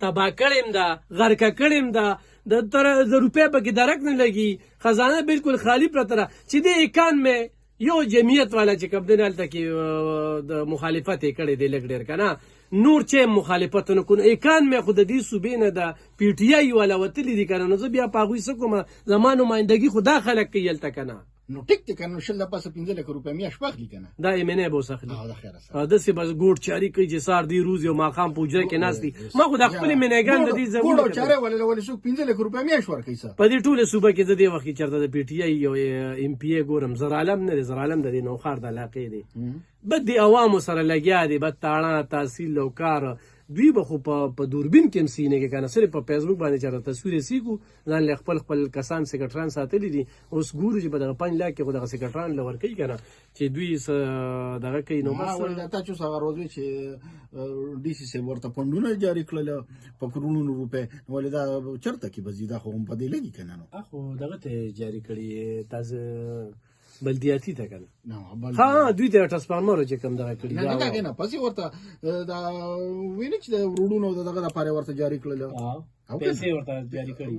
تباه کړیم ده غرقه کړیم ده د روپۍ پکې درک نه لګي خزانه بالکل خالی پرته ده چې دې اکان مې یو جمعیت والا چې کوم دی هلته کې د مخالفت یې کړی دی لږ ډېر که نه نور چې مخالفت نه کوو اکان مې خو د دې صوبې نه د پی ټي آی والا وتلي دي که نه نو زه بیا په هغوی څه کوم زما نمایندګي خو دا خلک کوي هلته که نه نو ټیک دی که نو 15 لکه روپۍ میاشت به اخلي که نه دا یې منې به اوس اخلي د خیره سره داسې بس ګوډ چاري کوي چې سهار دی روز یو ماښام په حجره کې ناست دي ما خو د خپلې منېګان د دې ګوډ او چارې ولې څوک 15 لکه روپۍ میاشت ورکوي څه په دې ټوله صوبه کې د دې وخت کې چېرته د پی ټي آی یو ایم پي ای ګورم زرعالم نه دی زرعالم د دې نوښار د علاقې دی بد د عوامو سره لګیا دی بد تاړه تحصیل او کار دوی به خو په دوربین کې هم سینې کې که نه صرف په فیسبوک باندې چېرته تصویر یې سیکو ځان له خپل کسان سیکرټران ساتلي دي اوس ګورو چې په دغه 5 لاک کې خو دغه سیکرټران له ورکوي که نه چې دوی دغه کوي نو بس ولې دا تاسو هغه ورځ وی چې ډي سي صاحب ورته فنډونه جاري کړل په کرونو روپۍ ولې دا چېرته کې به ځي دا خو هم په دې لګي که نه نو خو دغه ته جاري کړي تاسو بلدیاتي ته که نه نه ها دوی ته ټرانسفارمر چې کوم دغه کړي نه دا نه پسې ورته دا ویني چې د روډونو دغه لپاره ورته جاري کړل پیسې ورته جاري کړي